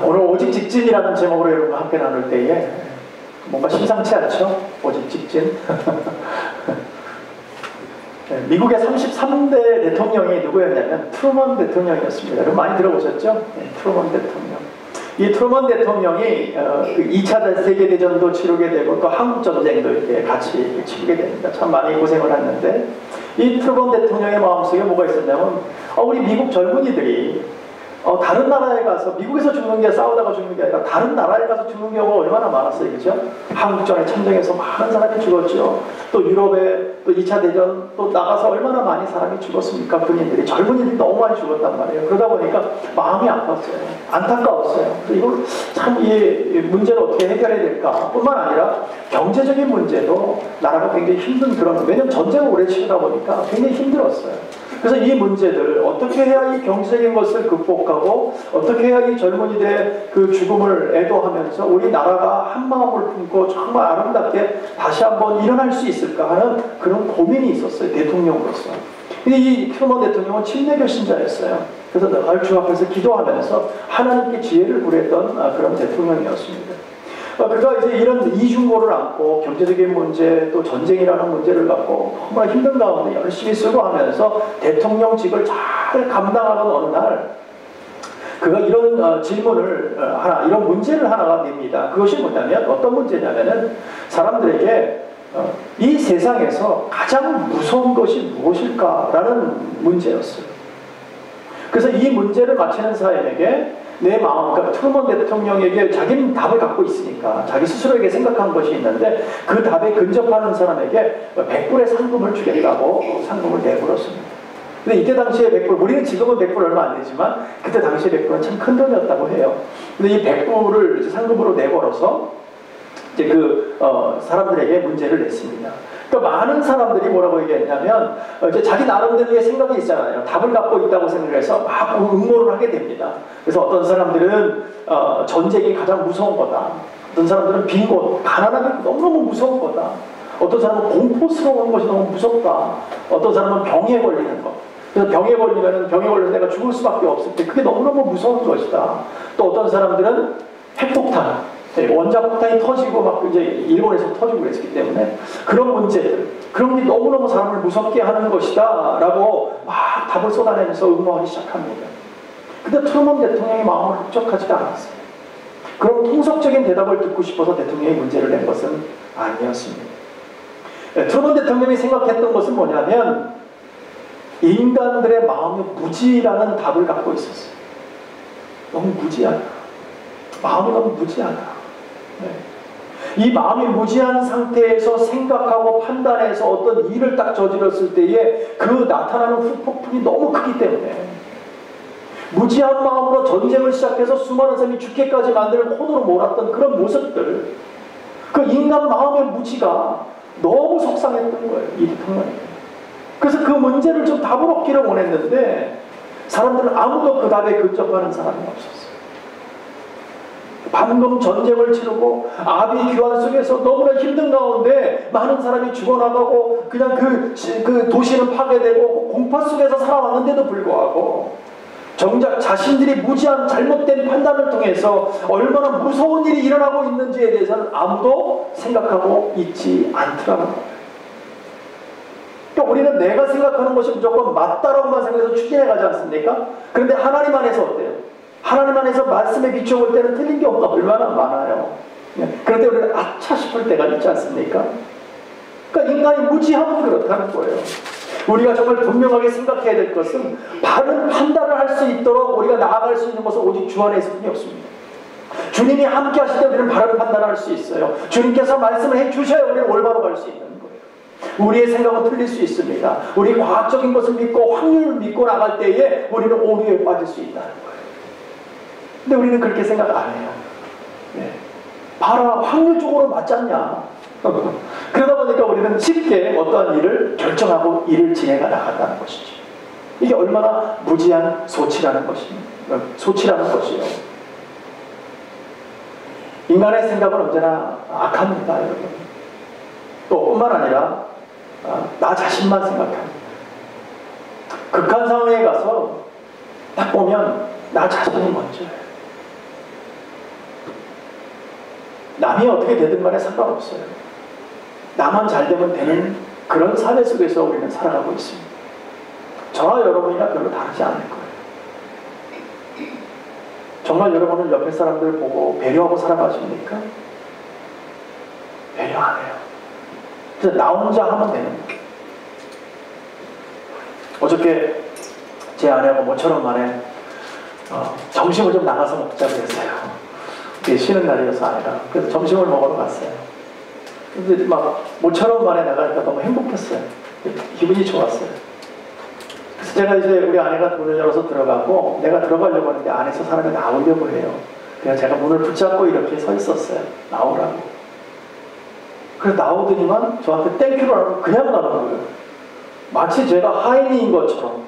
오늘 오직 직진이라는 제목으로 여러분과 함께 나눌 때에 뭔가 심상치 않죠? 오직 직진. 미국의 33대 대통령이 누구였냐면 트루먼 대통령이었습니다. 여러분 많이 들어보셨죠? 트루먼 대통령. 이 트루먼 대통령이 그 2차 세계대전도 치르게 되고 또 한국전쟁도 이렇게 같이 치르게 됩니다. 참 많이 고생을 했는데 이 트루먼 대통령의 마음속에 뭐가 있었냐면 우리 미국 젊은이들이 다른 나라에 가서 미국에서 죽는 게 싸우다가 죽는 게 아니라 다른 나라에 가서 죽는 경우가 얼마나 많았어요. 그죠? 한국전에 참전해서 많은 사람이 죽었죠. 또 유럽에 또 2차 대전 또 나가서 얼마나 많이 사람이 죽었습니까? 군인들이 젊은이들이 너무 많이 죽었단 말이에요. 그러다 보니까 마음이 아팠어요. 안타까웠어요. 이걸 참 이 문제를 어떻게 해결해야 될까 뿐만 아니라 경제적인 문제도 나라가 굉장히 힘든 그런, 왜냐면 전쟁을 오래 치르다 보니까 굉장히 힘들었어요. 그래서 이 문제들을 어떻게 해야 이 경제적인 것을 극복하고 어떻게 해야 이 젊은이들의 그 죽음을 애도하면서 우리 나라가 한 마음을 품고 정말 아름답게 다시 한번 일어날 수 있을까 하는 그런 고민이 있었어요. 대통령으로서. 근데 이 트루먼 대통령은 침례교 신자였어요. 그래서 늘 주 앞에서 기도하면서 하나님께 지혜를 구했던 그런 대통령이었습니다. 그가 이제 이런 이중고를 안고 경제적인 문제 또 전쟁이라는 문제를 갖고 정말 힘든 가운데 열심히 수고하면서 대통령직을 잘 감당하던 어느 날 그가 이런 질문을 이런 문제를 하나가 냅니다. 그것이 뭐냐면 어떤 문제냐면은 사람들에게 이 세상에서 가장 무서운 것이 무엇일까라는 문제였어요. 그래서 이 문제를 맞히는 사람에게 내 마음, 그러니까 트루먼 대통령에게 자기는 답을 갖고 있으니까 자기 스스로에게 생각한 것이 있는데 그 답에 근접하는 사람에게 100불의 상금을 주겠다고 상금을 내걸었습니다. 근데 이때 당시에 100불, 우리는 지금은 100불 얼마 안 되지만 그때 당시에 100불은 참 큰 돈이었다고 해요. 근데 이 100불을 상금으로 내걸어서 이제 사람들에게 문제를 냈습니다. 그러니까 많은 사람들이 뭐라고 얘기했냐면 이제 자기 나름대로의 생각이 있잖아요. 답을 갖고 있다고 생각해서 막 응모를 하게 됩니다. 그래서 어떤 사람들은 전쟁이 가장 무서운 거다. 어떤 사람들은 빈곤, 가난함이 너무너무 무서운 거다. 어떤 사람은 공포스러운 것이 너무 무섭다. 어떤 사람은 병에 걸리는 것. 그래서 병에 걸려서 내가 죽을 수밖에 없을 때 그게 너무너무 무서운 것이다. 또 어떤 사람들은 핵폭탄. 원자폭탄이 터지고 막 이제 일본에서 터지고 그랬기 때문에 그런 문제들, 그런 게 너무너무 사람을 무섭게 하는 것이다 라고 막 답을 쏟아내면서 응모하기 시작합니다. 근데 트루먼 대통령의 마음을 흡족하지가 않았어요. 그런 통속적인 대답을 듣고 싶어서 대통령이 문제를 낸 것은 아니었습니다. 트루먼 대통령이 생각했던 것은 뭐냐면 인간들의 마음이 무지라는 답을 갖고 있었어요. 너무 무지하다. 마음이 너무 무지하다. 이 마음이 무지한 상태에서 생각하고 판단해서 어떤 일을 딱 저질렀을 때에 그 나타나는 후폭풍이 너무 크기 때문에 무지한 마음으로 전쟁을 시작해서 수많은 사람이 죽게까지 만드는 코너로 몰았던 그런 모습들, 그 인간 마음의 무지가 너무 속상했던 거예요. 이 대통령에게. 그래서 그 문제를 좀 답을 얻기를 원했는데 사람들은 아무도 그 답에 근접하는 사람이 없었어요. 방금 전쟁을 치르고 아비 귀환 속에서 너무나 힘든 가운데 많은 사람이 죽어나가고 그냥 그 도시는 파괴되고 공파 속에서 살아왔는데도 불구하고 정작 자신들이 무지한 잘못된 판단을 통해서 얼마나 무서운 일이 일어나고 있는지에 대해서는 아무도 생각하고 있지 않더라는 거예요. 그러니까 우리는 내가 생각하는 것이 무조건 맞다라고만 생각해서 추진해가지 않습니까? 그런데 하나님 안에서 어때요? 하나님 안에서 말씀에 비춰볼 때는 틀린 경우가 얼마나 많아요. 그런데 우리는 아차 싶을 때가 있지 않습니까? 그러니까 인간이 무지하면 그렇다는 거예요. 우리가 정말 분명하게 생각해야 될 것은 바른 판단을 할 수 있도록 우리가 나아갈 수 있는 것은 오직 주 안에 있을 뿐이 없습니다. 주님이 함께 하실 때 우리는 바른 판단을 할 수 있어요. 주님께서 말씀을 해주셔야 우리는 올바로 갈 수 있는 거예요. 우리의 생각은 틀릴 수 있습니다. 우리 과학적인 것을 믿고 확률을 믿고 나갈 때에 우리는 오류에 빠질 수 있다는 거예요. 근데 우리는 그렇게 생각 안 해요. 봐라, 확률적으로 맞지 않냐. 그러다 보니까 우리는 쉽게 어떠한 일을 결정하고 일을 진행해 나간다는 것이죠. 이게 얼마나 무지한 소치라는 것이에요. 인간의 생각은 언제나 악합니다, 여러분. 또 뿐만 아니라 나 자신만 생각합니다. 극한 상황에 가서 딱 보면 나 자신이 먼저예요. 남이 어떻게 되든 간에 상관없어요. 나만 잘 되면 되는 그런 사회 속에서 우리는 살아가고 있습니다. 저와 여러분이나 별로 다르지 않을 거예요. 정말 여러분은 옆에 사람들 보고 배려하고 살아가십니까? 배려 안 해요. 그래서 나 혼자 하면 되는 거예요. 어저께 제 아내하고 모처럼 만에 점심을 좀 나가서 먹자고 했어요. 쉬는 날이어서 아내가. 그래서 점심을 먹으러 갔어요. 근데 막 모처럼 만에 나가니까 너무 행복했어요. 기분이 좋았어요. 그래서 제가 이제 우리 아내가 문을 열어서 들어가고 내가 들어가려고 하는데 안에서 사람이 나오려고 해요. 그래서 제가 문을 붙잡고 이렇게 서 있었어요. 나오라고. 그래서 나오더니만 저한테 땡큐를 하고 그냥 가는 거예요. 마치 제가 하인인 것처럼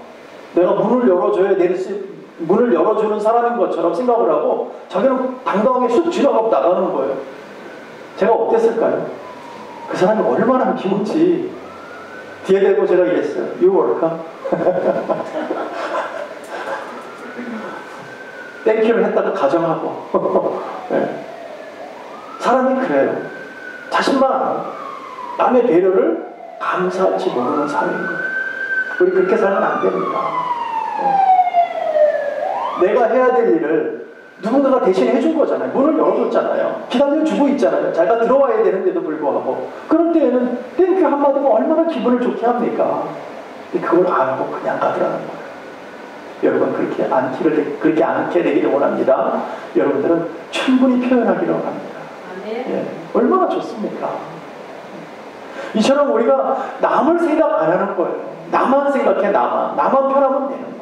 내가 문을 열어줘야 문을 열어주는 사람인 것처럼 생각을 하고 자기는 당당하게 쑥 지나가고 나가는 거예요. 제가 어땠을까요? 그 사람이 얼마나 기운지 뒤에 대고 제가 이랬어요. You welcome. 땡큐를 했다가 가정하고 네. 사람이 그래요. 자신만 남의 배려를 감사할지 모르는 사람인 거예요. 우리 그렇게 살면 안 됩니다. 네. 내가 해야 될 일을 누군가가 대신 해준 거잖아요. 문을 열어줬잖아요. 기다려주고 있잖아요. 자기가 들어와야 되는데도 불구하고. 그럴 때에는 땡큐 한마디면 얼마나 기분을 좋게 합니까? 근데 그걸 안 하고 그냥 가더라는 거예요. 여러분 그렇게 않게 되기를 원합니다. 여러분들은 충분히 표현하기를 원합니다. 예, 얼마나 좋습니까? 이처럼 우리가 남을 생각 안 하는 거예요. 나만 생각해. 나만 편하면 되는 거예요.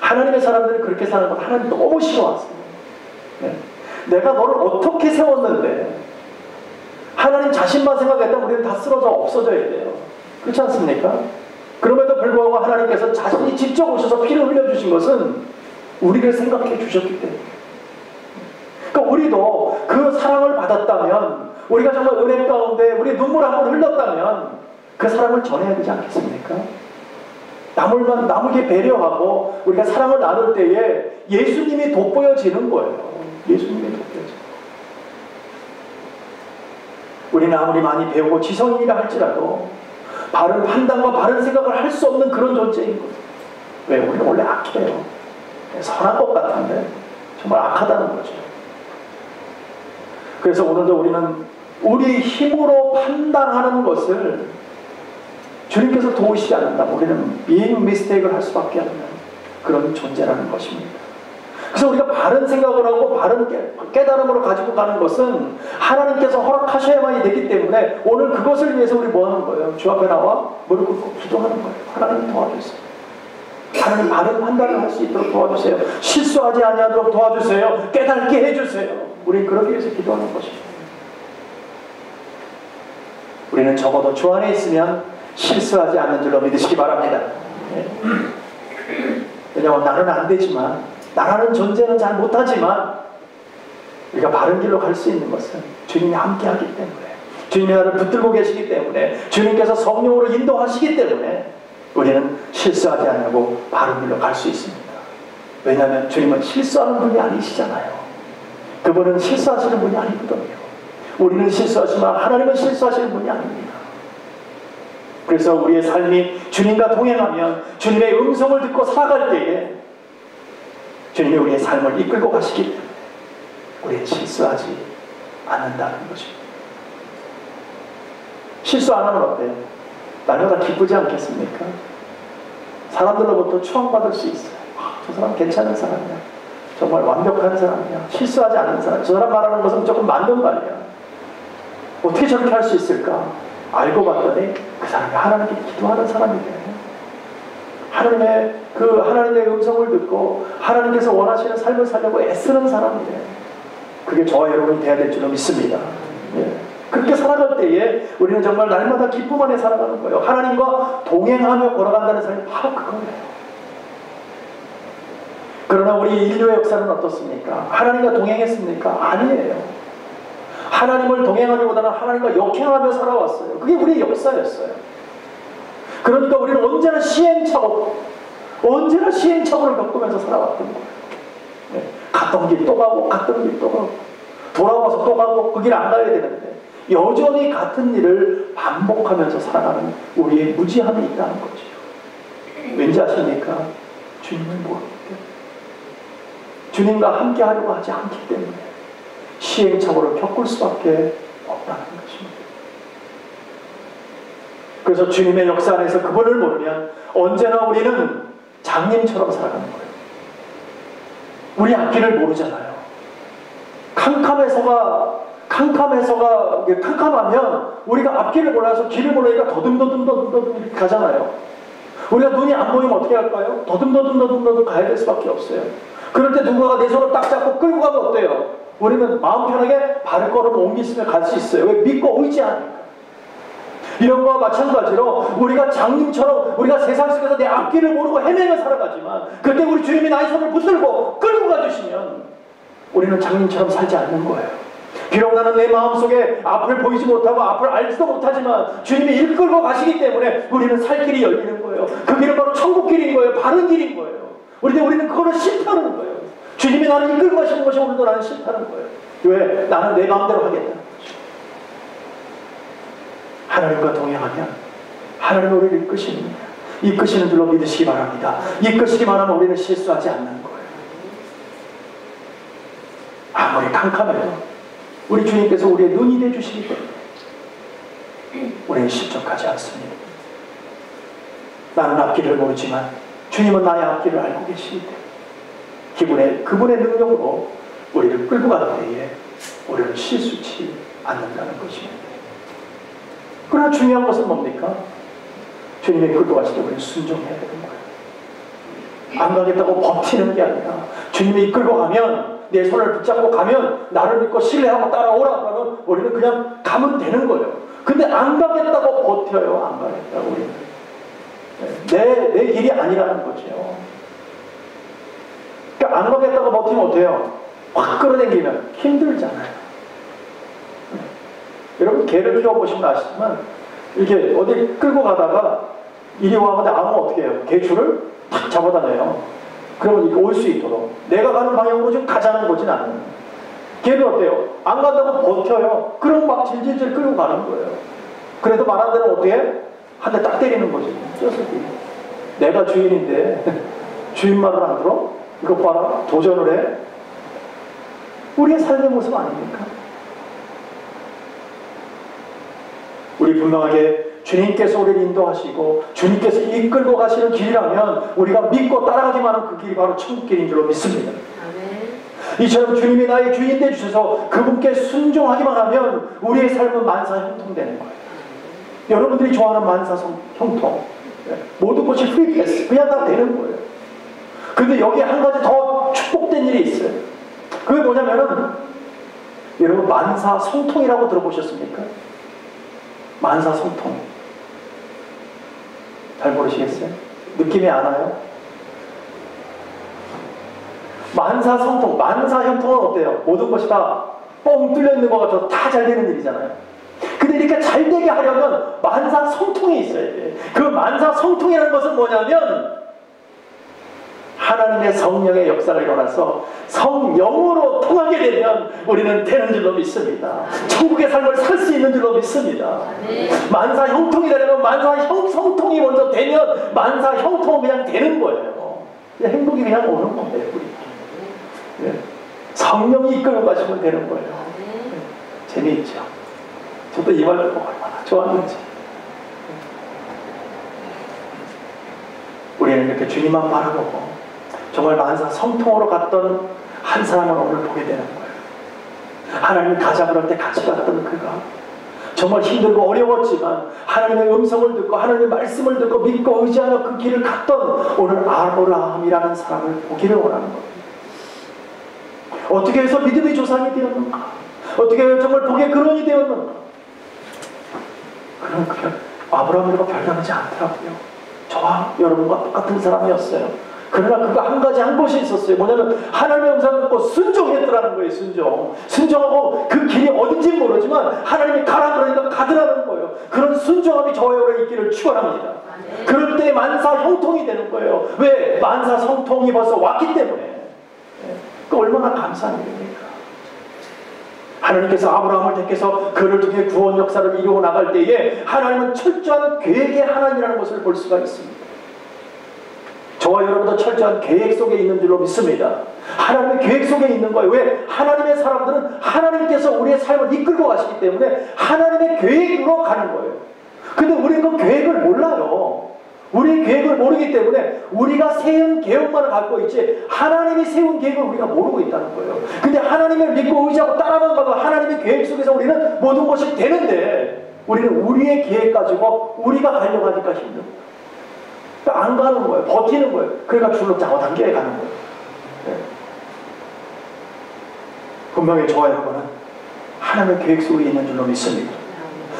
하나님의 사람들이 그렇게 사는 걸 하나님 너무 싫어하세요. 네. 내가 너를 어떻게 세웠는데 하나님 자신만 생각했다면 우리는 다 쓰러져 없어져야 돼요. 그렇지 않습니까? 그럼에도 불구하고 하나님께서 자신이 직접 오셔서 피를 흘려주신 것은 우리를 생각해 주셨기 때문에. 그러니까 우리도 그 사랑을 받았다면, 우리가 정말 은혜 가운데 우리 눈물 한 번 흘렸다면 그 사랑을 전해야 되지 않겠습니까? 남에게 배려하고 우리가 사랑을 나눌 때에 예수님이 돋보여지는 거예요. 예수님이 돋보여져요. 우리는 아무리 많이 배우고 지성인이라 할지라도 바른 판단과 바른 생각을 할 수 없는 그런 존재인 거예요. 왜? 우리는 원래 악해요. 선한 것 같은데 정말 악하다는 거죠. 그래서 오늘도 우리는 우리 힘으로 판단하는 것을 주님께서 도우시지 않는다면 우리는 being mistake을 할 수밖에 없는 그런 존재라는 것입니다. 그래서 우리가 바른 생각을 하고 바른 깨달음으로 가지고 가는 것은 하나님께서 허락하셔야만이 되기 때문에 오늘 그것을 위해서 우리 뭐 하는 거예요? 주 앞에 나와 무릎 꿇고 기도하는 거예요. 하나님 도와주세요. 하나님 바른 판단을 할 수 있도록 도와주세요. 실수하지 아니하도록 도와주세요. 깨닫게 해주세요. 우리 그러기 위해서 기도하는 것입니다. 우리는 적어도 주 안에 있으면 실수하지 않는 줄로 믿으시기 바랍니다. 왜냐하면 나는 안 되지만, 나라는 존재는 잘 못하지만 우리가 바른 길로 갈 수 있는 것은 주님이 함께 하기 때문에, 주님이 나를 붙들고 계시기 때문에, 주님께서 성령으로 인도하시기 때문에 우리는 실수하지 않고 바른 길로 갈 수 있습니다. 왜냐하면 주님은 실수하는 분이 아니시잖아요. 그분은 실수하시는 분이 아니거든요. 우리는 실수하지만 하나님은 실수하시는 분이 아닙니다. 그래서 우리의 삶이 주님과 동행하면, 주님의 음성을 듣고 살아갈 때에 주님이 우리의 삶을 이끌고 가시기 때문에 우리는 실수하지 않는다는 것입니다. 실수 안 하면 어때요? 날마다 기쁘지 않겠습니까? 사람들로부터 추앙받을 수 있어요. 저 사람 괜찮은 사람이야. 정말 완벽한 사람이야. 실수하지 않는 사람. 저 사람 말하는 것은 조금 맞는 말이야. 어떻게 저렇게 할 수 있을까? 알고 봤더니 그 사람이 하나님께 기도하는 사람이래. 하나님의 음성을 듣고 하나님께서 원하시는 삶을 살려고 애쓰는 사람이래. 그게 저와 여러분이 돼야 될 줄로 믿습니다. 예. 그렇게 살아갈 때에 우리는 정말 날마다 기쁨 안에 살아가는 거예요. 하나님과 동행하며 걸어간다는 삶이 바로 그거예요. 그러나 우리 인류의 역사는 어떻습니까? 하나님과 동행했습니까? 아니에요. 하나님을 동행하기보다는 하나님과 역행하며 살아왔어요. 그게 우리의 역사였어요. 그러니까 우리는 언제나 시행착오를 겪으면서 살아왔던 거예요. 네. 갔던 길 또 가고 갔던 길 또 가고 돌아와서 또 가고 그 길 안 가야 되는데 여전히 같은 일을 반복하면서 살아가는 우리의 무지함이 있다는 거죠. 왠지 아십니까? 주님을 모르기 때문에, 주님과 함께 하려고 하지 않기 때문에 시행착오를 겪을 수밖에 없다는 것입니다. 그래서 주님의 역사 안에서 그분을 모르면 언제나 우리는 장님처럼 살아가는 거예요. 우리 앞길을 모르잖아요. 캄캄하면 우리가 앞길을 몰라서 길을 모르니까 더듬더듬 이렇게 가잖아요. 우리가 눈이 안 보이면 어떻게 할까요? 더듬 가야 될 수밖에 없어요. 그럴 때 누군가가 내 손을 딱 잡고 끌고 가면 어때요? 우리는 마음 편하게 발걸음 옮기시며 갈 수 있어요. 왜? 믿고 의지하니까. 이런 거와 마찬가지로 우리가 장님처럼 우리가 세상 속에서 내 앞길을 모르고 헤매며 살아가지만 그때 우리 주님이 나의 손을 붙들고 끌고 가주시면 우리는 장님처럼 살지 않는 거예요. 비록 나는 내 마음속에 앞을 보이지 못하고 앞을 알지도 못하지만 주님이 이끌고 가시기 때문에 우리는 살 길이 열리는 거예요. 그 길은 바로 천국 길인 거예요. 바른 길인 거예요. 우리는 그거를 싫다는 거예요. 주님이 나를 이끌고 가시는 것이 오늘도 나는 싫다는 거예요. 왜? 나는 내 마음대로 하겠다는 거죠. 하나님과 동행하면 하나님은 우리를 이끄십니다. 이끄시는 줄로 믿으시기 바랍니다. 이끄시기만 하면 우리는 실수하지 않는 거예요. 아무리 캄캄해도 우리 주님께서 우리의 눈이 되어주시기 때문에 우리는 실족하지 않습니다. 나는 앞길을 모르지만 주님은 나의 앞길을 알고 계시기 때문에 그분의 능력으로 우리를 끌고 가는 때에 우리는 실수치 않는다는 것입니다. 그러나 중요한 것은 뭡니까? 주님이 끌고 가실 때 우리는 순종해야 되는 거예요. 안 가겠다고 버티는 게 아니라 주님이 이끌고 가면 내 손을 붙잡고 가면 나를 믿고 신뢰하고 따라오라 그러면 우리는 그냥 가면 되는 거예요. 근데 안 가겠다고 버텨요. 안 가겠다고 우리는. 내 길이 아니라는 거죠. 그러니까 안 가겠다고 버티면 어때요? 확 끌어당기면 힘들잖아요. 여러분 개를 키워보시면 아시지만 이렇게 어디 끌고 가다가 이리 와 하는데 안 오면 어떻게 해요? 개 줄을 탁 잡아다녀요. 그러면 이렇게 올 수 있도록 내가 가는 방향으로 좀 가자는 거진 않아요. 걔는 어때요? 안 간다고 버텨요. 그럼 막 질질질 끌고 가는 거예요. 그래도 말한 대로 어떻게 해? 한 대 딱 때리는 거지. 쩌석이. 내가 주인인데 주인 말을 안 들어? 이거 봐라. 도전을 해. 우리의 삶의 모습 아닙니까? 우리 분명하게 주님께서 우리를 인도하시고 주님께서 이끌고 가시는 길이라면 우리가 믿고 따라가기만 하는 그 길이 바로 천국 길인 줄로 믿습니다. 이처럼 주님이 나의 주인 되주셔서 그분께 순종하기만 하면 우리의 삶은 만사형통되는 거예요. 여러분들이 좋아하는 만사형통, 모든 것이 프리패스, 그냥 다 되는 거예요. 근데 여기에 한 가지 더 축복된 일이 있어요. 그게 뭐냐면은 여러분 만사성통이라고 들어보셨습니까? 만사성통. 잘 모르시겠어요? 느낌이 안 와요? 만사성통, 만사형통은 어때요? 모든 것이 다 뻥 뚫려 있는 것 같아서 다 잘 되는 일이잖아요. 근데 이렇게 잘 되게 하려면 만사성통이 있어야 돼. 그 만사성통이라는 것은 뭐냐면 하나님의 성령의 역사가 일어나서 성령으로 통하게 되면 우리는 되는 줄로 믿습니다. 천국의 삶을 살 수 있는 줄로 믿습니다. 만사형통이 되려면 만사성통이 먼저 되면 만사형통은 그냥 되는 거예요. 그냥 행복이 그냥 오는 거예요. 네. 성령이 이끌고 가시면 되는 거예요. 네. 재미있죠. 저도 이 말을 보고 얼마나 좋았는지. 우리는 이렇게 주님만 바라보고 정말 만사성통으로 갔던 한 사람을 오늘 보게 되는 거예요. 하나님이 가자 그럴 때 같이 갔던 그가 정말 힘들고 어려웠지만 하나님의 음성을 듣고 하나님의 말씀을 듣고 믿고 의지하며 그 길을 갔던 오늘 아브라함이라는 사람을 보기를 원하는 겁니다. 어떻게 해서 믿음의 조상이 되었는가? 어떻게 해서 정말 복의 근원이 되었는가? 그런 아브라함과 별다르지 않더라고요. 저와 여러분과 똑같은 사람이었어요. 그러나 그가 한 가지 한 것이 있었어요. 뭐냐면 하나님의 음성을 듣고 순종했더라는 거예요. 순종하고 그 길이 어딘지 모르지만 하나님이 가라 그러니까 가더라는 거예요. 그런 순종함이 저와 여러분의 있기를 축원합니다. 그럴 때 만사형통이 되는 거예요. 왜? 만사성통이 벌써 왔기 때문에. 그 얼마나 감사한 일입니까? 하나님께서 아브라함을 택해서 그를 통해 구원 역사를 이루어 나갈 때에 하나님은 철저한 계획의 하나님이라는 것을 볼 수가 있습니다. 저와 여러분도 철저한 계획 속에 있는 줄로 믿습니다. 하나님의 계획 속에 있는 거예요. 왜? 하나님의 사람들은 하나님께서 우리의 삶을 이끌고 가시기 때문에 하나님의 계획으로 가는 거예요. 근데 우리는 그 계획을 몰라요. 우리의 계획을 모르기 때문에 우리가 세운 계획만을 갖고 있지 하나님이 세운 계획을 우리가 모르고 있다는 거예요. 근데 하나님을 믿고 의지하고 따라만 가면 하나님의 계획 속에서 우리는 모든 것이 되는데 우리는 우리의 계획 가지고 우리가 가려고 하니까 힘든 거예요. 그러니까 안 가는 거예요. 버티는 거예요. 그러니까 줄로 잡아당겨야 가는 거예요. 네. 분명히 저와 여러분은 하나님의 계획 속에 있는 줄로 믿습니다.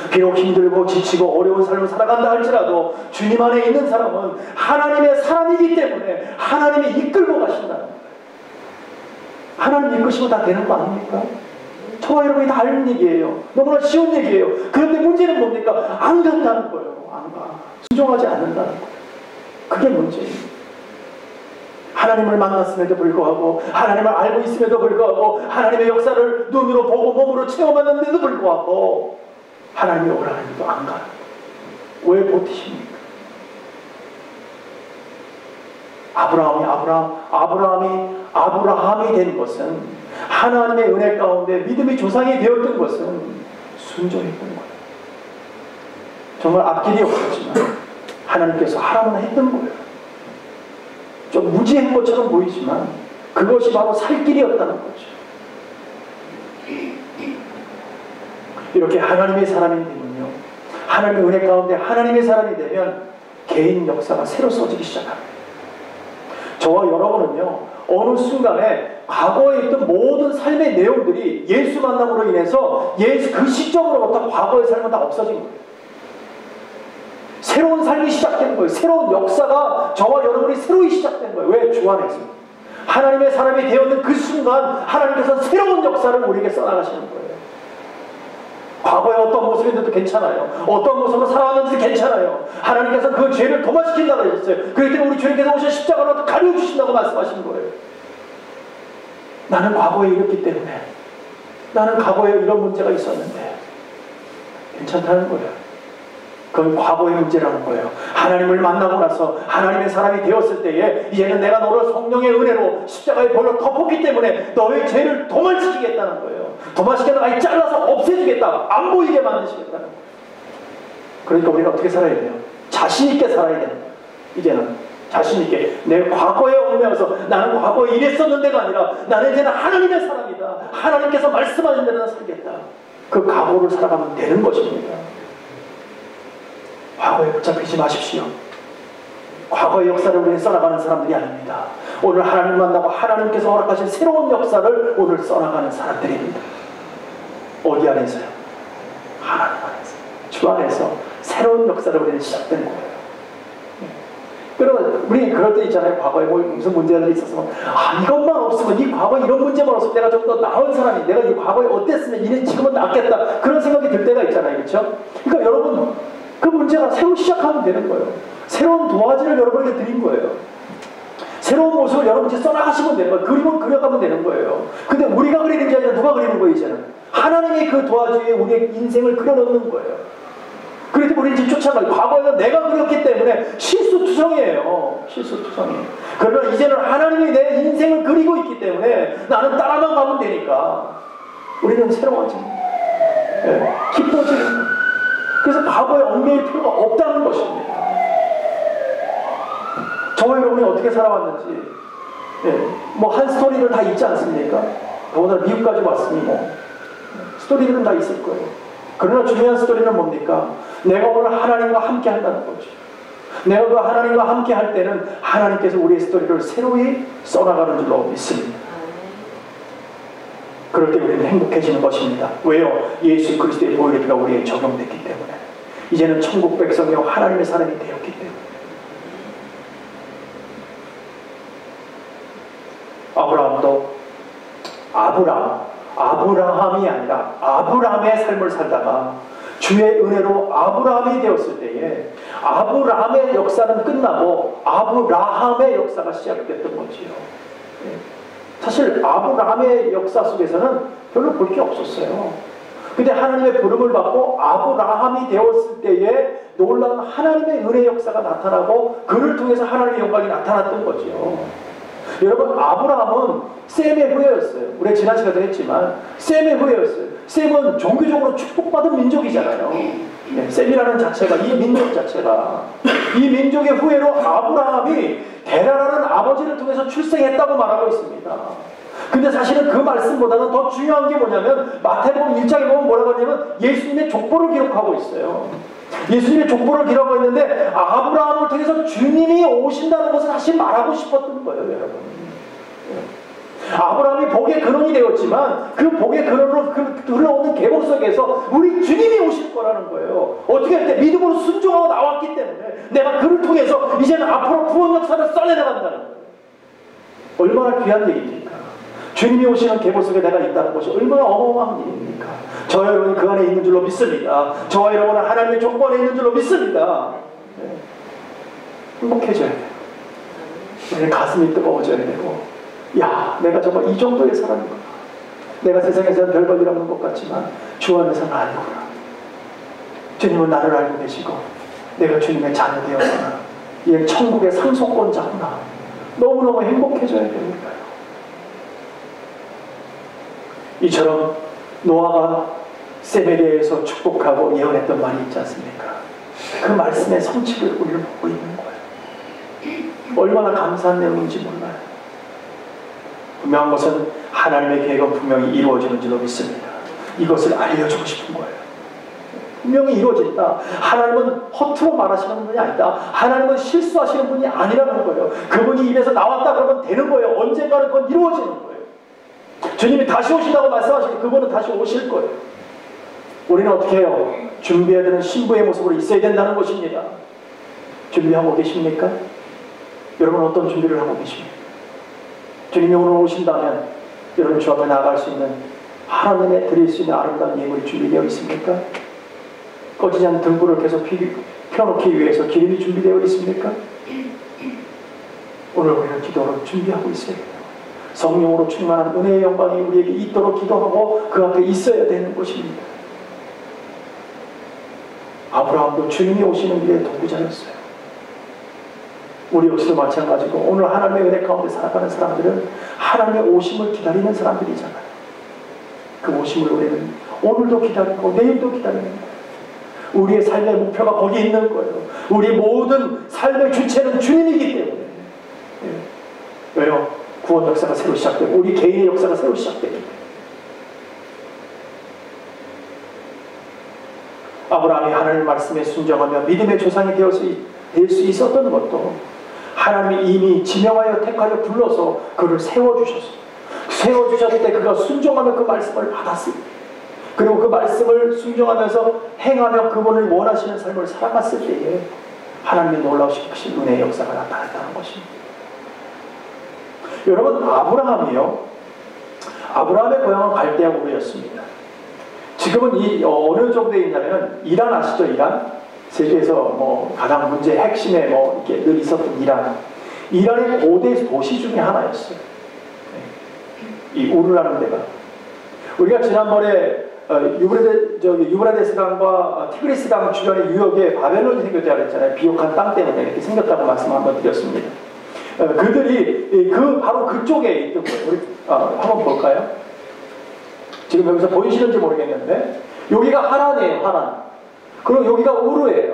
비록 힘들고 지치고 어려운 삶을 살아간다 할지라도 주님 안에 있는 사람은 하나님의 사람이기 때문에 하나님이 이끌고 가신다는 거예요. 하나님 이끄시면 다 되는 거 아닙니까? 저와 여러분이 다 아는 얘기예요. 너무나 쉬운 얘기예요. 그런데 문제는 뭡니까? 안 간다는 거예요. 안 가. 순종하지 않는다는 거예요. 그게 문제예요. 하나님을 만났음에도 불구하고 하나님을 알고 있음에도 불구하고 하나님의 역사를 눈으로 보고 몸으로 체험하는데도 불구하고 하나님이 오라는데도 안 가요. 왜 버티십니까? 아브라함이 된 것은 하나님의 은혜 가운데 믿음의 조상이 되었던 것은 순종했던 거예요. 정말 앞길이 없었지만 하나님께서 하라면 했던 거예요. 좀 무지한 것처럼 보이지만 그것이 바로 살 길이었다는 거죠. 이렇게 하나님의 사람이 되면요, 하나님의 은혜 가운데 하나님의 사람이 되면 개인 역사가 새로 써지기 시작합니다. 저와 여러분은요, 어느 순간에 과거에 있던 모든 삶의 내용들이 예수 만남으로 인해서 그 시점으로부터 과거의 삶은 다 없어진 거예요. 새로운 삶이 시작된 거예요. 새로운 역사가 저와 여러분이 새로이 시작된 거예요. 왜? 주 안에서 하나님의 사람이 되었는 그 순간 하나님께서 새로운 역사를 우리에게 써나가시는 거예요. 과거에 어떤 모습인데도 괜찮아요. 어떤 모습으로 살아왔는데도 괜찮아요. 하나님께서 그 죄를 도마시킨다고 하셨어요. 그렇기 때문에 우리 주님께서 오셔 십자가로 가려주신다고 말씀하시는 거예요. 나는 과거에 이랬기 때문에, 나는 과거에 이런 문제가 있었는데 괜찮다는 거예요. 그건 과거의 문제라는 거예요. 하나님을 만나고 나서 하나님의 사람이 되었을 때에 이제는 내가 너를 성령의 은혜로 십자가의 벌로 덮었기 때문에 너의 죄를 도말시키겠다는 거예요. 도말시켜서 아예 잘라서 없애주겠다. 안 보이게 만드시겠다는 거예요. 그러니까 우리가 어떻게 살아야 돼요? 자신 있게 살아야 되는 거예요. 이제는 자신 있게 내 과거에 얽매여서 나는 과거에 이랬었는데가 아니라 나는 이제는 하나님의 사람이다. 하나님께서 말씀하신 대로 살겠다. 그 각오를 살아가면 되는 것입니다. 과거에 붙잡히지 마십시오. 과거의 역사를 우리는 써나가는 사람들이 아닙니다. 오늘 하나님 만나고 하나님께서 허락하신 새로운 역사를 오늘 써나가는 사람들입니다. 어디 안에서요? 하나님 안에서. 주 안에서 새로운 역사를 우리는 시작된 거예요. 그러면 우리 그럴 때 있잖아요. 과거에 무슨 문제들이 있었으면 이것만 없으면, 이 과거에 이런 문제만 없으면 내가 좀 더 나은 사람이, 내가 이 과거에 어땠으면 이는 지금은 낫겠다, 그런 생각이 들 때가 있잖아요. 그렇죠? 그러니까 여러분, 그 문제가 새로 시작하면 되는 거예요. 새로운 도화지를 여러분에게 드린 거예요. 새로운 모습을 여러분이 써나가시면 되는 거예요. 그림을 그려가면 되는 거예요. 근데 우리가 그리는 게 아니라 누가 그리는 거예요, 이제는? 하나님이 그 도화지에 우리의 인생을 그려놓는 거예요. 그래도 우리는 지금 쫓아가요. 과거에는 내가 그렸기 때문에 실수투성이에요. 실수투성이에요. 그러면 이제는 하나님이 내 인생을 그리고 있기 때문에 나는 따라만 가면 되니까 우리는 새로워집니다. 네, 기뻐지는 거예요. 그래서 과거에 얽매일 필요가 없다는 것입니다. 저와 여러분이 어떻게 살아왔는지, 뭐 한 스토리를 다 있지 않습니까? 더구나 미국까지 왔으니 뭐 스토리들은 다 있을 거예요. 그러나 중요한 스토리는 뭡니까? 내가 오늘 하나님과 함께 한다는 거죠. 내가 그 하나님과 함께 할 때는 하나님께서 우리의 스토리를 새로이 써나가는 줄로 믿습니다. 그럴 때 우리는 행복해지는 것입니다. 왜요? 예수 그리스도의 보혈의 피가 우리에게 적용됐기 때문에. 이제는 천국 백성이요 하나님의 사람이 되었기 때문에. 아브라함도 아브라함이 아니라 아브라함의 삶을 살다가 주의 은혜로 아브라함이 되었을 때에 아브라함의 역사는 끝나고 아브라함의 역사가 시작됐던 거지요. 사실 아브라함의 역사 속에서는 별로 볼 게 없었어요. 근데 하나님의 부름을 받고 아브라함이 되었을 때에 놀라운 하나님의 은혜 역사가 나타나고 그를 통해서 하나님의 영광이 나타났던 거죠. 여러분, 아브라함은 셈의 후예였어요. 우리가 지난 시간에 했지만 셈의 후예였어요. 셈은 종교적으로 축복받은 민족이잖아요. 네, 셈이라는 자체가, 이 민족 자체가, 이 민족의 후예로 아브라함이 대라라는 아버지를 통해서 출생했다고 말하고 있습니다. 근데 사실은 그 말씀보다는 더 중요한 게 뭐냐면 마태복음 1장에 보면 뭐라고 하냐면 예수님의 족보를 기록하고 있어요. 예수님의 족보를 기록하고 있는데 아브라함을 통해서 주님이 오신다는 것을 다시 말하고 싶었던 거예요, 여러분. 아브라함이 복의 근원이 되었지만 그 복의 근원으로 흘러오는 계보 속에서 우리 주님이 오실 거라는 거예요. 어떻게 할 때 믿음으로 순종하고 나왔기 때문에 내가 그를 통해서 이제는 앞으로 구원 역사를 써내려간다는 거예요. 얼마나 귀한 얘기입니까? 주님이 오시는 계보 속에 내가 있다는 것이 얼마나 어마어마한 일입니까? 저와 여러분이 그 안에 있는 줄로 믿습니다. 저와 여러분은 하나님의 족보 안에 있는 줄로 믿습니다. 네. 행복해져야 돼요. 우리는 가슴이 뜨거워져야 되고, 야, 내가 정말 이 정도의 사람이구나. 내가 세상에서는 별 볼일 없는 것 같지만 주 안에서는 아니구나. 주님은 나를 알고 계시고 내가 주님의 자녀 되었구나. 이 천국의 상속권자구나. 너무너무 행복해져야 됩니다. 이처럼 노아가 셈에 대해서 축복하고 예언했던 말이 있지 않습니까? 그 말씀의 성취를 우리는 보고 있는 거예요. 얼마나 감사한 내용인지 몰라요. 분명한 것은 하나님의 계획은 분명히 이루어지는 줄로 믿습니다. 이것을 알려주고 싶은 거예요. 분명히 이루어진다. 하나님은 허투루 말하시는 분이 아니다. 하나님은 실수하시는 분이 아니라는 거예요. 그분이 입에서 나왔다 그러면 되는 거예요. 언젠가는 그건 이루어지는 거예요. 주님이 다시 오신다고 말씀하시고 그분은 다시 오실 거예요. 우리는 어떻게 해요? 준비해야 되는 신부의 모습으로 있어야 된다는 것입니다. 준비하고 계십니까? 여러분 어떤 준비를 하고 계십니까? 주님이 오늘 오신다면 여러분 주 앞에 나아갈 수 있는 하나님의 드릴 수 있는 아름다운 예물이 준비되어 있습니까? 꺼지지 않는 등불을 계속 펴놓기 위해서 기름이 준비되어 있습니까? 오늘 우리는 기도로 준비하고 있어야 돼요. 성령으로 충만한 은혜의 영광이 우리에게 있도록 기도하고 그 앞에 있어야 되는 것입니다. 아브라함도 주님이 오시는 길의 도구자였어요. 우리 역시도 마찬가지고 오늘 하나님의 은혜 가운데 살아가는 사람들은 하나님의 오심을 기다리는 사람들이잖아요. 그 오심을 우리는 오늘도 기다리고 내일도 기다리는 거예요. 우리의 삶의 목표가 거기 있는 거예요. 우리 모든 삶의 주체는 주님이기 때문에. 왜요? 구원 역사가 새로 시작되고 우리 개인의 역사가 새로 시작되기 때문에. 아브라함이 하나님의 말씀에 순종하며 믿음의 조상이 될 수 있었던 것도 하나님이 이미 지명하여 택하여 불러서 그를 세워주셨어요. 세워주셨을 때 그가 순종하며 그 말씀을 받았습니다. 그리고 그 말씀을 순종하면서 행하며 그분을 원하시는 삶을 살아갔을 때에 하나님의 놀라우신 은혜의 역사가 나타났다는 것입니다. 여러분, 아브라함의 고향은 갈대아 우르였습니다. 지금은 어느 정도에 있냐면 이란 아시죠? 이란? 세계에서 가장 문제의 핵심에 이렇게 늘 있었던 이란의 고대 도시 중에 하나였어요. 이 우르라는 데가. 우리가 지난번에 유브라데스 강과 티그리스 강 주변의 유역에 바벨론이 생겼다고 그랬잖아요. 비옥한 땅 때문에 이렇게 생겼다고 말씀 한번 드렸습니다. 그들이 바로 그쪽에 있던 거예요. 우리 한번 볼까요? 지금 여기서 보이시는지 모르겠는데 여기가 하란이에요. 하란. 그리고 여기가 우르예요.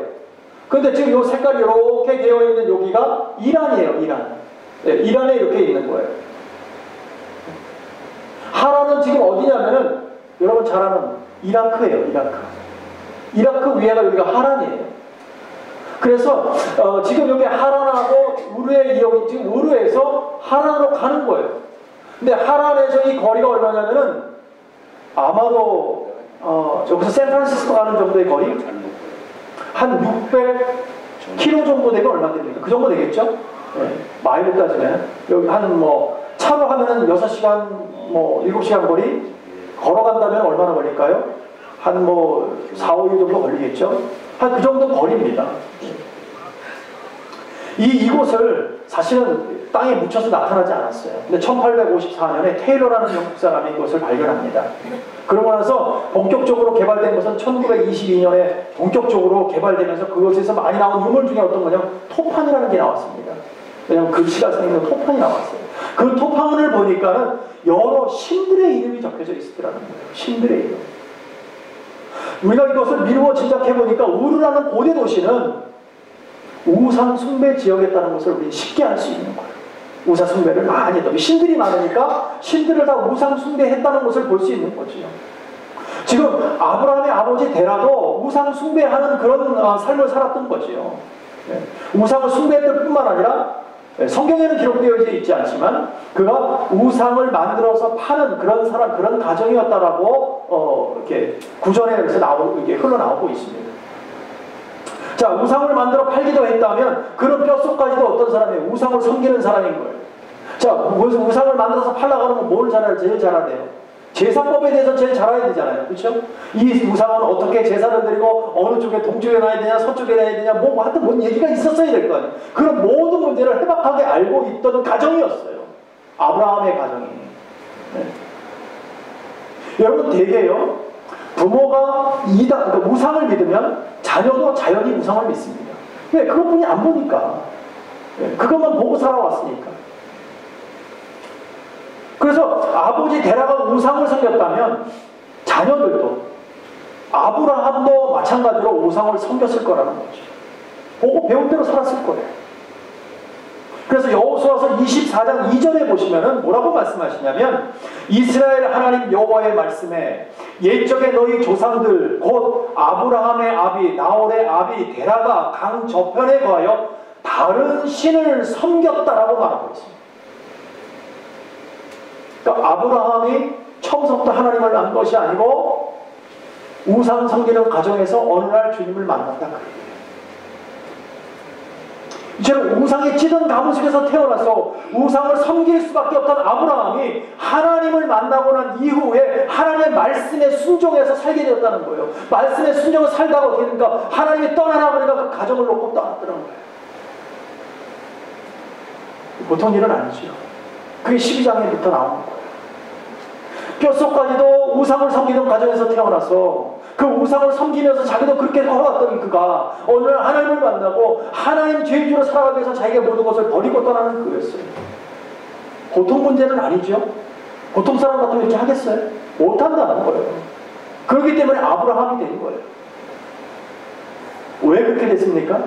근데 지금 이 색깔이 이렇게 되어 있는 여기가 이란이에요. 이란. 네, 이란에 이렇게 있는 거예요. 하란은 지금 어디냐면은 여러분 잘 아는 이라크예요. 이라크 위에가 여기가 하란이에요. 그래서 지금 여기 하란하고 우르의 여기 지금 우르에서 하란으로 가는 거예요. 근데 하란에서 이 거리가 얼마냐면은 아마도 여기서 샌프란시스코 가는 정도의 거리 한 600km 정도 되면 얼마 됩니까? 그 정도 되겠죠? 네. 마일로 따지면 여기 한 차로 하면은 6시간 7시간 거리 걸어간다면 얼마나 걸릴까요? 한 4, 5일 정도 걸리겠죠? 한 그 정도 거리입니다. 이곳을 사실은 땅에 묻혀서 나타나지 않았어요. 근데 1854년에 테일러라는 영국 사람이 이것을 발견합니다. 그러고 나서 본격적으로 개발된 것은 1922년에 본격적으로 개발되면서 그것에서 많이 나온 유물 중에 어떤 거냐면 토판이라는 게 나왔습니다. 왜냐하면 글씨가 생긴 토판이 나왔어요. 그 토판을 보니까는 여러 신들의 이름이 적혀져 있더라는 거예요. 신들의 이름. 우리가 이것을 미루어 짐작해 보니까 우르라는 고대 도시는 우상 숭배 지역이었다는 것을 우리 쉽게 알 수 있는 거예요. 우상 숭배를 많이 했다. 신들이 많으니까 신들을 다 우상 숭배했다는 것을 볼 수 있는 거죠. 지금 아브라함의 아버지 데라도 우상 숭배하는 그런 삶을 살았던 거지요. 우상을 숭배했을 뿐만 아니라 성경에는 기록되어 있지 않지만 그가 우상을 만들어서 파는 그런 사람, 그런 가정이었다라고 이렇게 구전에서 이게 흘러나오고 있습니다. 자, 우상을 만들어 팔기도 했다면 그런 뼛속까지도 어떤 사람이에요? 우상을 섬기는 사람인 거예요. 자, 우상을 만들어서 팔려고 하면 뭘 제일 잘하네요? 제사법에 대해서 제일 잘 알아야 되잖아요. 그렇죠? 이 우상은 어떻게 제사를 드리고 어느 쪽에 동쪽에 놔야 되냐 서쪽에 놔야 되냐 하여튼 뭔 얘기가 있었어야 될 거 아니에요. 그런 모든 문제를 해박하게 알고 있던 가정이었어요. 아브라함의 가정이. 네. 여러분 대개요. 부모가 그러니까 우상을 믿으면 자녀도 자연히 우상을 믿습니다. 왜? 그것뿐이 안 보니까. 네. 그것만 보고 살아왔으니까. 그래서 아버지 데라가 우상을 섬겼다면 자녀들도 아브라함도 마찬가지로 우상을 섬겼을 거라는 거죠. 보고 배운 대로 살았을 거예요. 그래서 여호수아서 24장 2절에 보시면은 뭐라고 말씀하시냐면 이스라엘 하나님 여호와의 말씀에 옛적에 너희 조상들 곧 아브라함의 아비 나홀의 아비 데라가 강 저편에 거하여 다른 신을 섬겼다라고 말하고 있습니다. 그러니까 아브라함이 처음부터 하나님을 안 것이 아니고 우상 섬기는 가정에서 어느 날 주님을 만났다. 이제는 우상에 찌든 가문 속에서 태어나서 우상을 섬길 수밖에 없던 아브라함이 하나님을 만나고 난 이후에 하나님의 말씀에 순종해서 살게 되었다는 거예요. 말씀에 순종을 살다가 어떻게 되니까 하나님이 떠나라 그러니까 그 가정을 놓고 떠났더라는 거예요. 보통 일은 아니죠. 그게 12장에부터 나오는 거예요. 뼛속까지도 우상을 섬기는 가정에서 태어나서 그 우상을 섬기면서 자기도 그렇게 걸어왔던 그가 어느 날 하나님을 만나고 하나님 죄인으로 살아가기 위해서 자기가 모든 것을 버리고 떠나는 그였어요. 보통 문제는 아니죠. 보통 사람 같으면 이렇게 하겠어요? 못한다는 거예요. 그렇기 때문에 아브라함이 된 거예요. 왜 그렇게 됐습니까?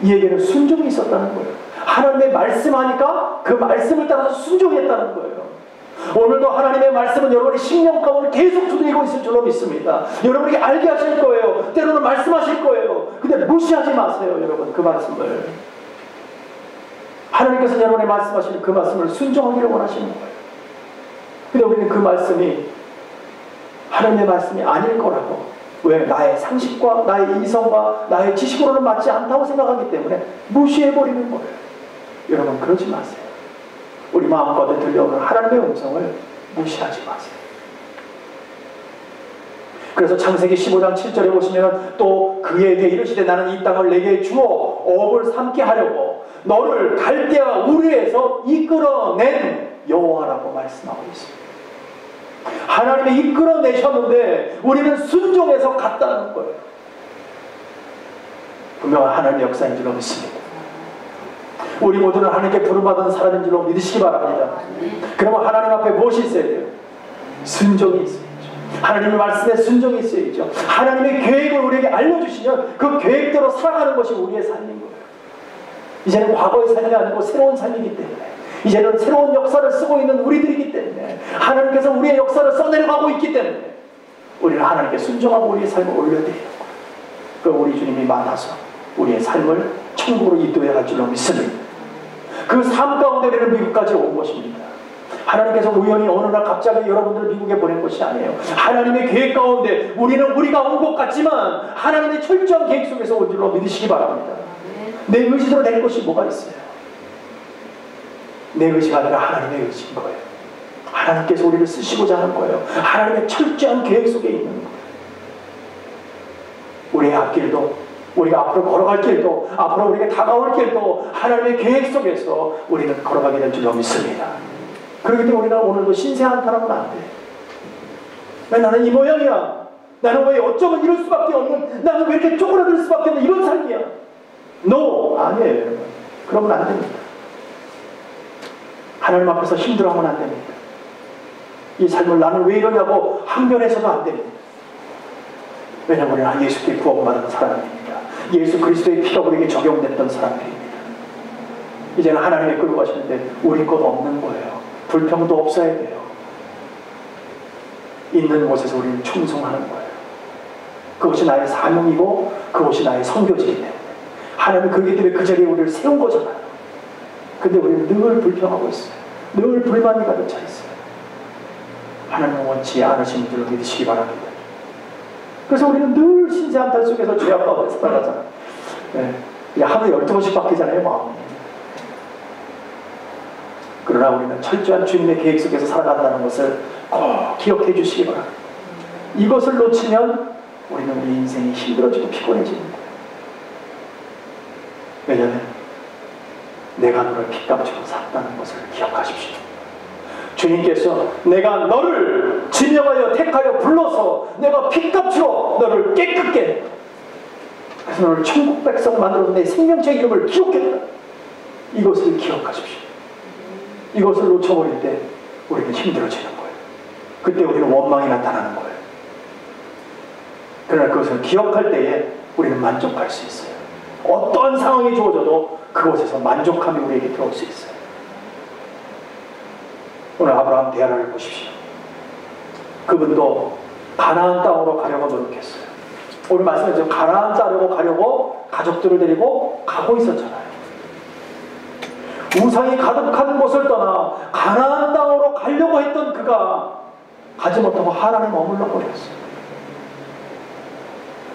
이에게는 순종이 있었다는 거예요. 하나님의 말씀하니까 그 말씀을 따라서 순종했다는 거예요. 오늘도 하나님의 말씀은 여러분의 심령 가운데 계속 두드리고 있을 줄로 믿습니다. 여러분에게 알게 하실 거예요. 때로는 말씀하실 거예요. 근데 무시하지 마세요, 여러분. 그 말씀을. 하나님께서 여러분의 말씀하시는 그 말씀을 순종하기를 원하시는 거예요. 근데 우리는 그 말씀이 하나님의 말씀이 아닐 거라고, 왜? 나의 상식과 나의 이성과 나의 지식으로는 맞지 않다고 생각하기 때문에 무시해버리는 거예요. 여러분 그러지 마세요. 우리 마음 가운데 들려오는 하나님의 음성을 무시하지 마세요. 그래서 창세기 15장 7절에 보시면 또 그에게 이르시되 나는 이 땅을 내게 주어 업을 삼게 하려고 너를 갈대아 우르에서 이끌어낸 여호와라고 말씀하고 있습니다. 하나님이 이끌어내셨는데 우리는 순종해서 갔다는 거예요. 분명한 하나님의 역사인 줄로 믿습니다. 우리 모두는 하나님께 부름받은 사람인 줄로 믿으시기 바랍니다. 그러면 하나님 앞에 무엇이 있어야 돼요? 순종이 있어야죠. 하나님의 말씀에 순종이 있어야죠. 하나님의 계획을 우리에게 알려주시면 그 계획대로 살아가는 것이 우리의 삶인 거예요. 이제는 과거의 삶이 아니고 새로운 삶이기 때문에, 이제는 새로운 역사를 쓰고 있는 우리들이기 때문에, 하나님께서 우리의 역사를 써내려가고 있기 때문에 우리는 하나님께 순종하고 우리의 삶을 올려드리는 거예요. 그 우리 주님이 만나서 우리의 삶을 천국으로 인도해 갈 줄로 믿습니다. 그 삶 가운데 우리는 미국까지 온 것입니다. 하나님께서 우연히 어느 날 갑자기 여러분들을 미국에 보낸 것이 아니에요. 하나님의 계획 가운데 우리가 온 것 같지만 하나님의 철저한 계획 속에서 온 줄로 믿으시기 바랍니다. 내 의지대로 될 것이 뭐가 있어요? 내 의지가 아니라 하나님의 의지인 거예요. 하나님께서 우리를 쓰시고자 하는 거예요. 하나님의 철저한 계획 속에 있는 거예요. 우리의 앞길도 우리가 앞으로 걸어갈 길도, 앞으로 우리가 다가올 길도 하나님의 계획 속에서 우리는 걸어가게 될 줄로 믿습니다. 그렇기 때문에 우리가 오늘도 신세 한탄하면 안 돼. 왜 나는 이 모양이야? 나는 왜 어쩌면 이럴 수밖에 없는, 나는 왜 이렇게 쪼그라들 수밖에 없는 이런 삶이야? No! 아니에요, 여러분. 그러면 안 됩니다. 하나님 앞에서 힘들어하면 안 됩니다. 이 삶을 나는 왜 이러냐고 항변해서도 안 됩니다. 왜냐하면 우리는 예수께 구원받은 사람입니다. 예수 그리스도의 피가 우리에게 적용됐던 사람들입니다. 이제는 하나님의 끌고 가시는데 우리 것 없는 거예요. 불평도 없어야 돼요. 있는 곳에서 우리는 충성하는 거예요. 그것이 나의 사명이고 그것이 나의 선교지이기 때문에 하나님은 그렇기 때문에 그 자리에 우리를 세운 거잖아요. 근데 우리는 늘 불평하고 있어요. 늘 불만이 가득 차 있어요. 하나님은 원치 않으신 줄로 믿으시기 바랍니다. 그래서 우리는 늘 신세 한탄 속에서 죄 앞가운데 살아가잖아요. 네. 하루에 12번씩 바뀌잖아요, 마음이. 그러나 우리는 철저한 주님의 계획 속에서 살아간다는 것을 꼭 기억해 주시기 바랍니다. 이것을 놓치면 우리는 우리 인생이 힘들어지고 피곤해집니다. 왜냐하면 내가 너를 핏값으로 샀다는 것을 기억하십시오. 주님께서 내가 너를 지명하여 택하여 불러서 내가 핏값으로 너를 깨끗게 그래서 너를 천국 백성 만들어서 내 생명체 이름을 기록했다. 이것을 기억하십시오. 이것을 놓쳐버릴 때 우리는 힘들어지는 거예요. 그때 우리는 원망이 나타나는 거예요. 그러나 그것을 기억할 때에 우리는 만족할 수 있어요. 어떠한 상황이 주어져도 그곳에서 만족함이 우리에게 들어올 수 있어요. 오늘 아브라함 대화를 보십시오. 그분도 가나안 땅으로 가려고 노력했어요. 오늘 말씀드렸죠. 가나안 땅으로 가려고 가족들을 데리고 가고 있었잖아요. 우상이 가득한 곳을 떠나 가나안 땅으로 가려고 했던 그가 가지 못하고 하란에 머물러 버렸어요.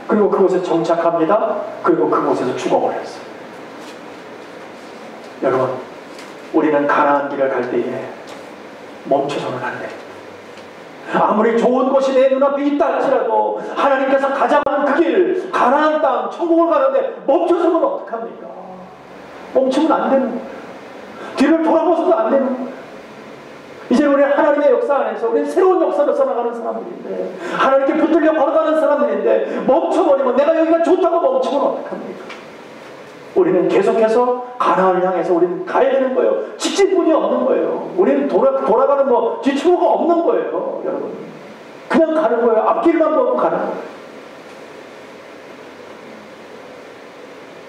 그리고 그곳에 정착합니다. 그리고 그곳에서 죽어버렸어요. 여러분, 우리는 가나안 길을 갈 때에 멈춰서는 안 돼요. 아무리 좋은 곳이 내 눈앞에 있다 할지라도 하나님께서 가자고 하는 그 길, 가나안 땅, 천국을 가는데 멈춰서는 어떡합니까? 멈추면 안 되는 거예요. 뒤를 돌아보서도 안 되는 거예요. 이제 우리 하나님의 역사 안에서 우리는 새로운 역사를 써나가는 사람들인데 하나님께 붙들려 걸어가는 사람들인데 멈춰버리면 내가 여기가 좋다고 멈추면 어떡합니까? 우리는 계속해서 가나안을 향해서 우리는 가야 되는 거예요. 직진뿐이 없는 거예요. 우리는 돌아가는 뭐 뒤치우가 없는 거예요. 여러분 그냥 가는 거예요. 앞길만 보고 가는 거예요.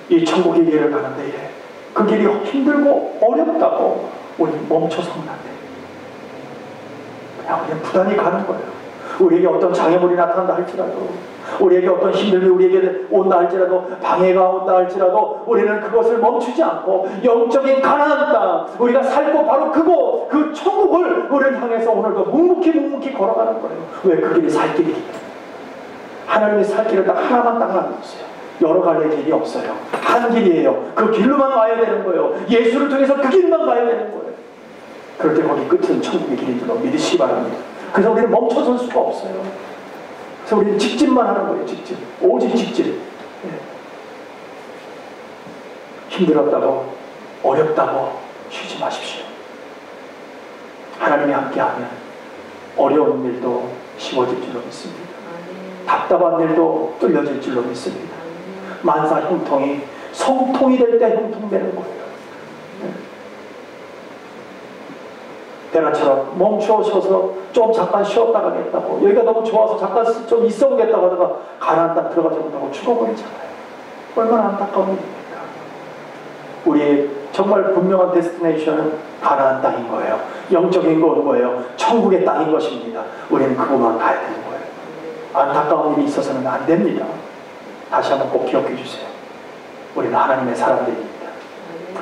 이 천국의 길을 가는데 그 길이 힘들고 어렵다고 우리 멈춰서는 안 돼요. 그냥 우리는 부단히 가는 거예요. 우리에게 어떤 장애물이 나타난다 할지라도 우리에게 어떤 힘듦이 우리에게 온다 할지라도 방해가 온다 할지라도 우리는 그것을 멈추지 않고 영적인 가나안 땅 우리가 살고 바로 그곳 그 천국을 우리를 향해서 오늘도 묵묵히 걸어가는 거예요. 왜? 그 길이 살 길이기 때문에. 하나님이 살 길을 딱 하나만 딱 만들었어요. 여러 갈래 길이 없어요. 한 길이에요. 그 길로만 와야 되는 거예요. 예수를 통해서 그 길만 가야 되는 거예요. 그럴 때 거기 끝은 천국의 길인 줄로 믿으시기 바랍니다. 그래서 우리는 멈춰설 수가 없어요. 그래서 우리는 직진만 하는 거예요. 직진. 오직 직진. 힘들었다고 어렵다고 쉬지 마십시오. 하나님이 함께하면 어려운 일도 쉬워질 줄로 믿습니다. 답답한 일도 뚫려질 줄로 믿습니다. 만사 형통이 성통이 될 때 형통되는 거예요. 대낮처럼 멈추어서 좀 잠깐 쉬었다 가겠다고 여기가 너무 좋아서 잠깐 좀 있어 보겠다고 하다가 가나안 땅 들어가지 못하고 죽어버리잖아요. 얼마나 안타까운 일입니까? 우리의 정말 분명한 데스티네이션은 가나안 땅인 거예요. 영적인 거예요. 천국의 땅인 것입니다. 우리는 그곳만 가야 되는 거예요. 안타까운 일이 있어서는 안 됩니다. 다시 한번 꼭 기억해 주세요. 우리는 하나님의 사람들입니다.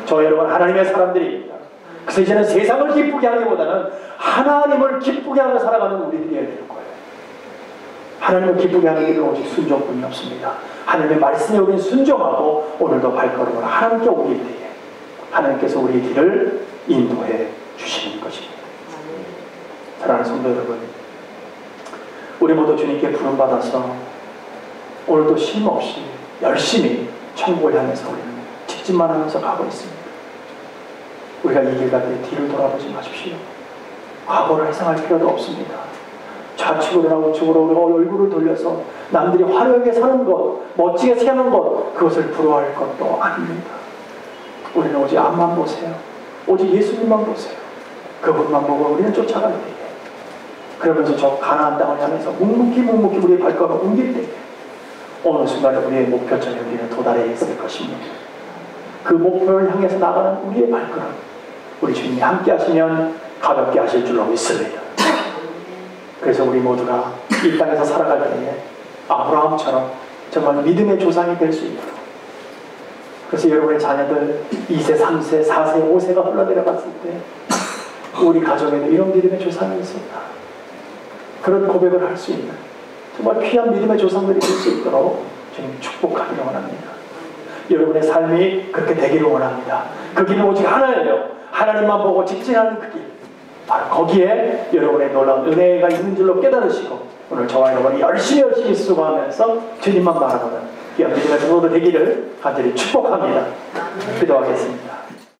저 여러분 하나님의 사람들입니다. 그래서 이제는 세상을 기쁘게 하기보다는 하나님을 기쁘게 하며 살아가는 우리들이어야 되는 거예요. 하나님을 기쁘게 하는 길은 오직 순종뿐이 없습니다. 하나님의 말씀에 우리는 순종하고 오늘도 발걸음을 하나님께 옮길 때에 하나님께서 우리의 길을 인도해 주시는 것입니다. 사랑하는 성도 여러분, 우리 모두 주님께 부름받아서 오늘도 쉼없이 열심히 천국을 향해서 우리는 직진만 하면서 가고 있습니다. 우리가 이 길 갈 때 뒤를 돌아보지 마십시오. 과거를 회상할 필요도 없습니다. 좌측으로나 우측으로 얼굴을 돌려서 남들이 화려하게 사는 것, 멋지게 사는 것, 그것을 부러워할 것도 아닙니다. 우리는 오직 앞만 보세요. 오직 예수님만 보세요. 그분만 보고 우리는 쫓아갈 때에, 그러면서 저 가나안 땅을 향해서 묵묵히 우리의 발걸음을 옮길 때에 어느 순간에 우리의 목표점에 우리는 도달해 있을 것입니다. 그 목표를 향해서 나가는 우리의 발걸음, 우리 주님이 함께 하시면 가볍게 하실 줄로 믿습니다. 그래서 우리 모두가 이 땅에서 살아갈 때에 아브라함처럼 정말 믿음의 조상이 될 수 있도록, 그래서 여러분의 자녀들 2세, 3세, 4세, 5세가 흘러내려갔을 때 우리 가정에도 이런 믿음의 조상이 있었다, 그런 고백을 할 수 있는 정말 귀한 믿음의 조상들이 될 수 있도록 주님 축복하기를 원합니다. 여러분의 삶이 그렇게 되기를 원합니다. 그 길은 오직 하나예요. 하나님만 보고 직진하는 그 길, 바로 거기에 여러분의 놀라운 은혜가 있는 줄로 깨달으시고 오늘 저와 여러분이 열심히 수고하면서 주님만 바라보는 귀한 믿음의 성도들 되기를 간절히 축복합니다. 기도하겠습니다.